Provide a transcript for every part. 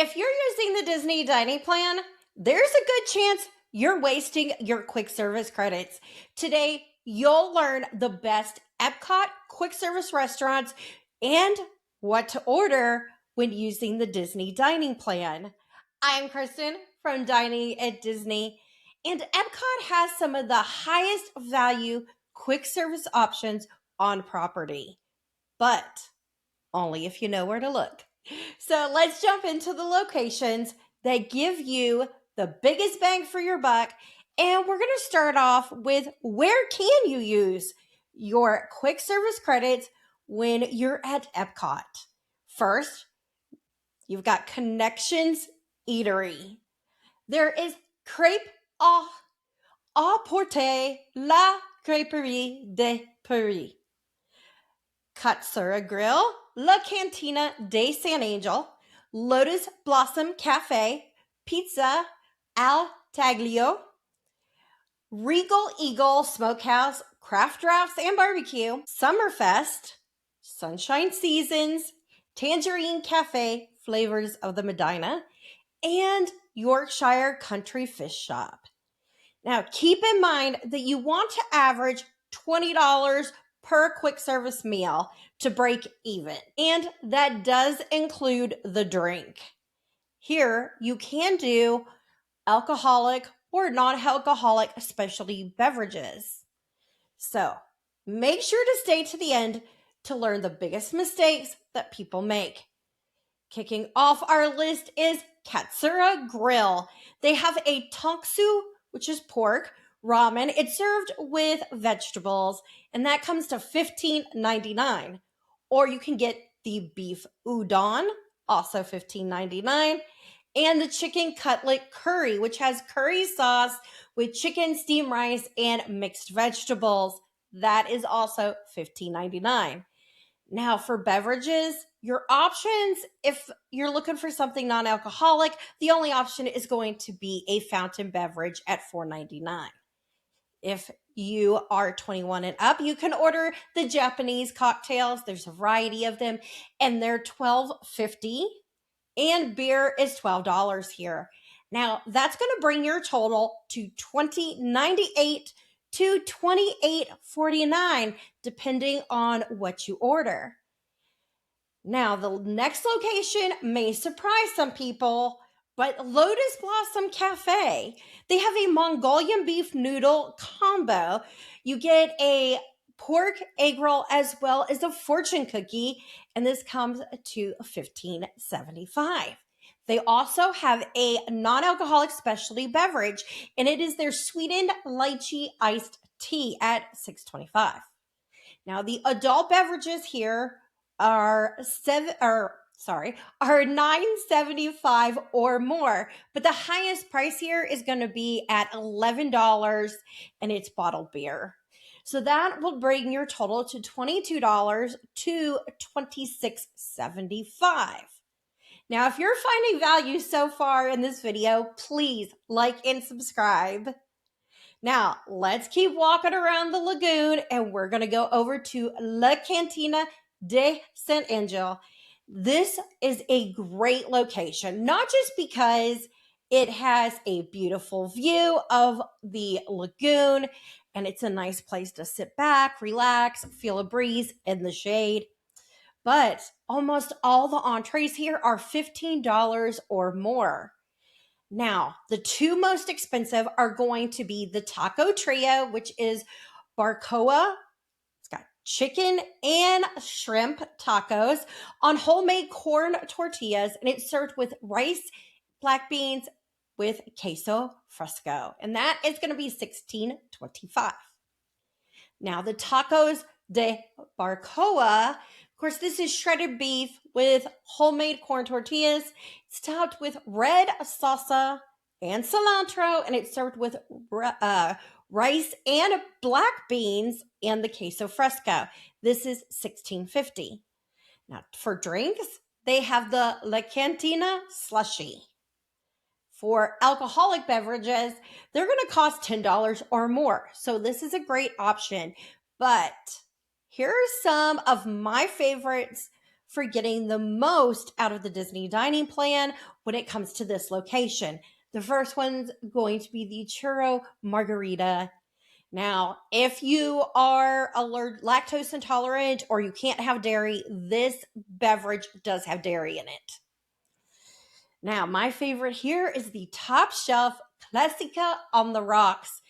If you're using the Disney dining plan, there's a good chance you're wasting your quick service credits. Today, you'll learn the best EPCOT quick service restaurants and what to order when using the Disney dining plan. I'm Kristen from Dining at Disney, and EPCOT has some of the highest value quick service options on property, but only if you know where to look. So let's jump into the locations that give you the biggest bang for your buck. And we're going to start off with where can you use your quick service credits when you're at EPCOT. First, you've got Connections Eatery. There is Crepe à Porter, La Crêperie de Paris. Katsura Grill, La Cantina de San Angel, Lotus Blossom Cafe, Pizza Al Taglio, Regal Eagle Smokehouse, Craft Drafts and Barbecue, Summerfest, Sunshine Seasons, Tangerine Cafe, Flavors of the Medina, and Yorkshire Country Fish Shop. Now, keep in mind that you want to average $20 per quick service meal to break even. And that does include the drink. Here, you can do alcoholic or non-alcoholic specialty beverages. So, make sure to stay to the end to learn the biggest mistakes that people make. Kicking off our list is Katsura Grill. They have a tonkatsu, which is pork, ramen. It's served with vegetables, and that comes to $15.99. Or you can get the beef udon, also $15.99, and the chicken cutlet curry, which has curry sauce with chicken, steamed rice, and mixed vegetables. That is also $15.99. Now, for beverages, your options, if you're looking for something non-alcoholic, the only option is going to be a fountain beverage at $4.99. If you are 21 and up, you can order the Japanese cocktails. There's a variety of them, and they're $12.50, and beer is $12 here. Now, that's going to bring your total to $20.98 to $28.49, depending on what you order. Now, the next location may surprise some people, but Lotus Blossom Cafe, they have a Mongolian beef noodle combo. You get a pork egg roll as well as a fortune cookie, and this comes to $15.75. They also have a non-alcoholic specialty beverage, and it is their sweetened lychee iced tea at $6.25. Now, the adult beverages here are $9.75 or more, but the highest price here is going to be at $11, and it's bottled beer. So that will bring your total to $22 to $26.75. Now, if you're finding value so far in this video, please like and subscribe. Now, let's keep walking around the lagoon, and we're going to go over to La Cantina de San Angel. This is a great location, not just because it has a beautiful view of the lagoon, and it's a nice place to sit back, relax, feel a breeze in the shade, but almost all the entrees here are $15 or more. Now, the two most expensive are going to be the Taco Trio, which is barbacoa. It's got chicken and shrimp tacos on homemade corn tortillas, and it's served with rice, black beans with queso fresco, and that is going to be $16.25. Now, the tacos de barbacoa, of course, this is shredded beef with homemade corn tortillas. It's topped with red salsa and cilantro, and it's served with rice and black beans and the queso fresco. This is $16.50. Now, for drinks, they have the La Cantina Slushy. For alcoholic beverages, they're going to cost $10 or more. So this is a great option. But here are some of my favorites for getting the most out of the Disney dining plan when it comes to this location. The first one's going to be the churro margarita. Now, if you are lactose intolerant or you can't have dairy, this beverage does have dairy in it. Now, my favorite here is the top shelf Classica on the rocks,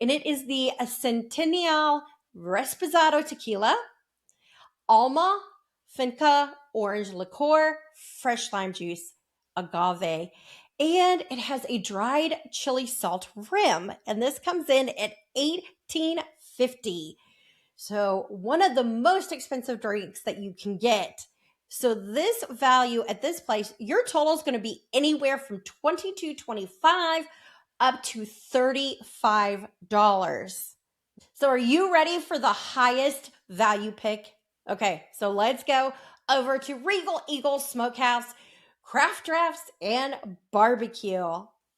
and it is the Centennial Reposado Tequila, Alma, Finca, orange liqueur, fresh lime juice, agave, and it has a dried chili salt rim, and this comes in at $18.50. So one of the most expensive drinks that you can get. So this value at this place, your total is going to be anywhere from $22.25 up to $35. So are you ready for the highest value pick? Okay, so let's go over to Regal Eagle Smokehouse, craft drafts, and barbecue.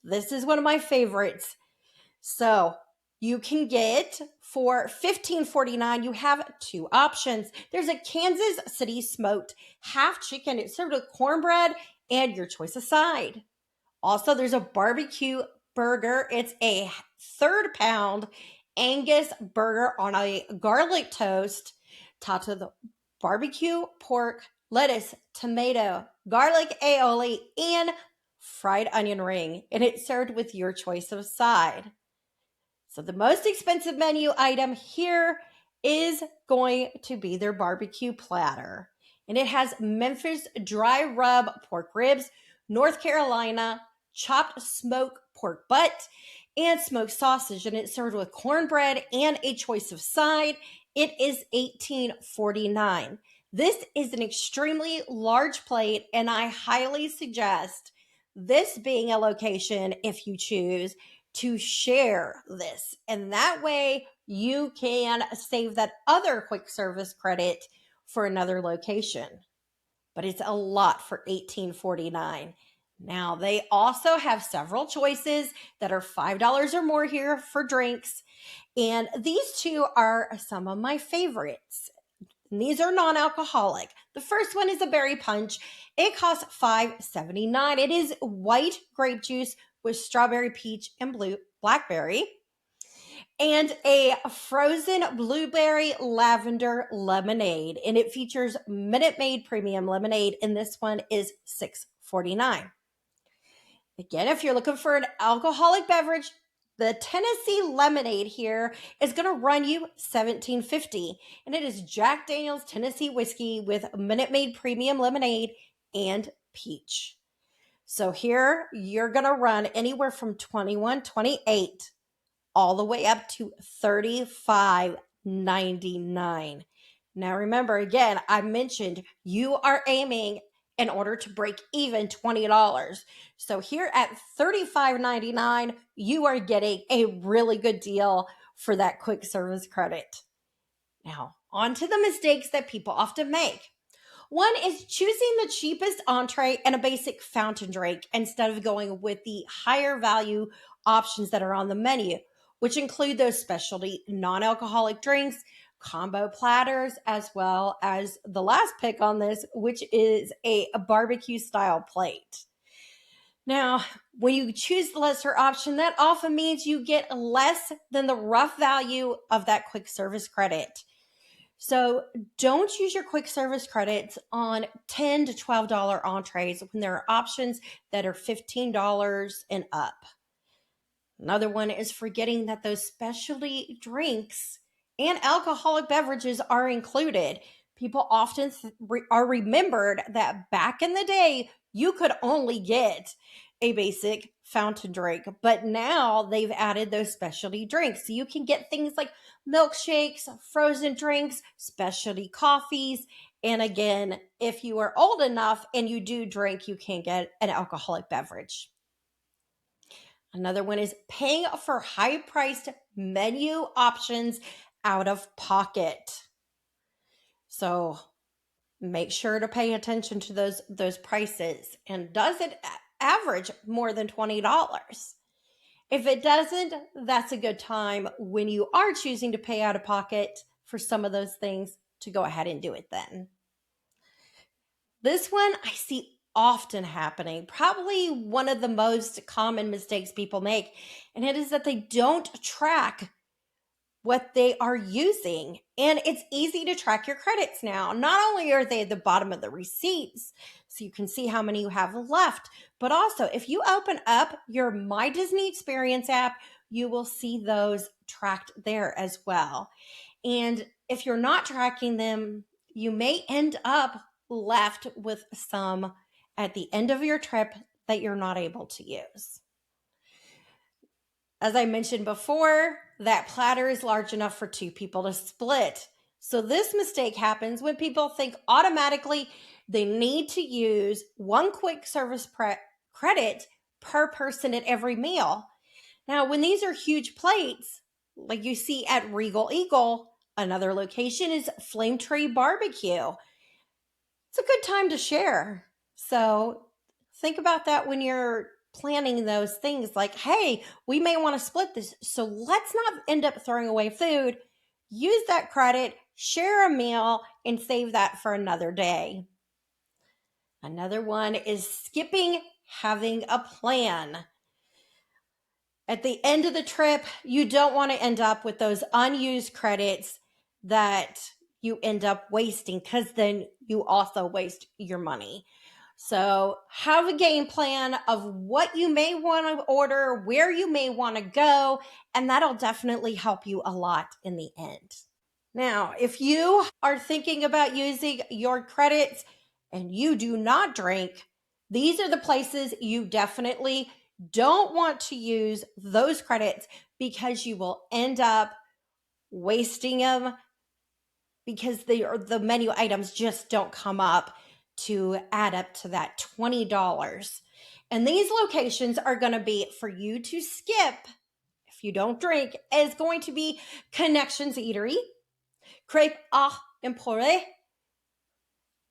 This is one of my favorites. So you can get for $15.49, you have two options. There's a Kansas City smoked half chicken. It's served with cornbread and your choice of side. Also, there's a barbecue burger. It's a third pound Angus burger on a garlic toast, topped with barbecue pork, lettuce, tomato, garlic aioli, and fried onion ring. And it's served with your choice of side. So the most expensive menu item here is going to be their barbecue platter. And it has Memphis dry rub pork ribs, North Carolina chopped smoked pork butt, and smoked sausage. And it's served with cornbread and a choice of side. It is $18.49. This is an extremely large plate, and I highly suggest this being a location, if you choose, to share this. And that way you can save that other quick service credit for another location. But it's a lot for $18.49. Now, they also have several choices that are $5 or more here for drinks. And these two are some of my favorites. And these are non-alcoholic. The first one is a berry punch. It costs $5.79. It is white grape juice with strawberry, peach, and blackberry, and a frozen blueberry lavender lemonade. And it features Minute Maid premium lemonade, and this one is $6.49. Again, if you're looking for an alcoholic beverage, the Tennessee lemonade here is going to run you $17.50. And it is Jack Daniel's Tennessee whiskey with Minute Maid premium lemonade and peach. So here you're going to run anywhere from $21.28 all the way up to $35.99. Now remember, again, I mentioned you are aiming in order to break even $20. So here at $35.99, you are getting a really good deal for that quick service credit. Now, on to the mistakes that people often make. One is choosing the cheapest entree and a basic fountain drink instead of going with the higher value options that are on the menu, which include those specialty non-alcoholic drinks, combo platters, as well as the last pick on this, which is a barbecue style plate. Now, when you choose the lesser option, that often means you get less than the rough value of that quick service credit. So don't use your quick service credits on $10 to $12 entrees when there are options that are $15 and up. Another one is forgetting that those specialty drinks and alcoholic beverages are included. People often are remembered that back in the day, you could only get a basic fountain drink, but now they've added those specialty drinks. So you can get things like milkshakes, frozen drinks, specialty coffees. And again, if you are old enough and you do drink, you can get an alcoholic beverage. Another one is paying for high-priced menu options out of pocket. So make sure to pay attention to those prices. And does it average more than $20? If it doesn't, that's a good time when you are choosing to pay out of pocket for some of those things to go ahead and do it then. This one I see often happening, probably one of the most common mistakes people make, and it is that they don't track what they are using. And it's easy to track your credits now. Not only are they at the bottom of the receipts, so you can see how many you have left, but also if you open up your My Disney Experience app, you will see those tracked there as well. And if you're not tracking them, you may end up left with some at the end of your trip that you're not able to use. As I mentioned before, that platter is large enough for 2 people to split. So this mistake happens when people think automatically they need to use 1 quick service credit per person at every meal. Now, when these are huge plates, like you see at Regal Eagle, another location is Flame Tree Barbecue. It's a good time to share. So think about that when you're planning those things, like, hey, we may want to split this, so let's not end up throwing away food. Use that credit, share a meal, and save that for another day. Another one is skipping having a plan. At the end of the trip, you don't want to end up with those unused credits that you end up wasting, because then you also waste your money. So have a game plan of what you may want to order, where you may want to go, and that'll definitely help you a lot in the end. Now, if you are thinking about using your credits and you do not drink, these are the places you definitely don't want to use those credits, because you will end up wasting them, because the menu items just don't come up to add up to that $20. And these locations are going to be for you to skip if you don't drink, is going to be Connections Eatery, Crêpe à Emporter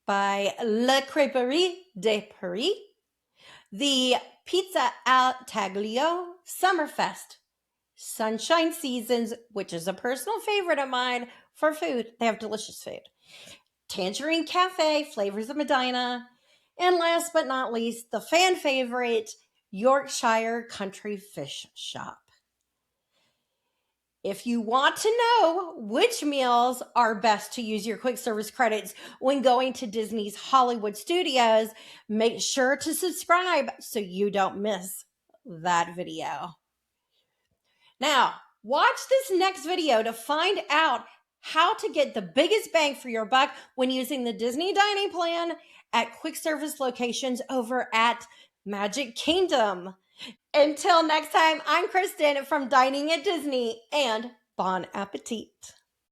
by La Crêperie de Paris, the Pizza al Taglio Summerfest, Sunshine Seasons, which is a personal favorite of mine for food. They have delicious food. Tangerine Cafe, Flavors of Medina, and last but not least, the fan favorite, Yorkshire Country Fish Shop. If you want to know which meals are best to use your quick service credits when going to Disney's Hollywood Studios, make sure to subscribe so you don't miss that video. Now, watch this next video to find out how to get the biggest bang for your buck when using the Disney dining plan at quick service locations over at Magic Kingdom. Until next time, I'm Kristen from Dining at Disney, and bon appetit.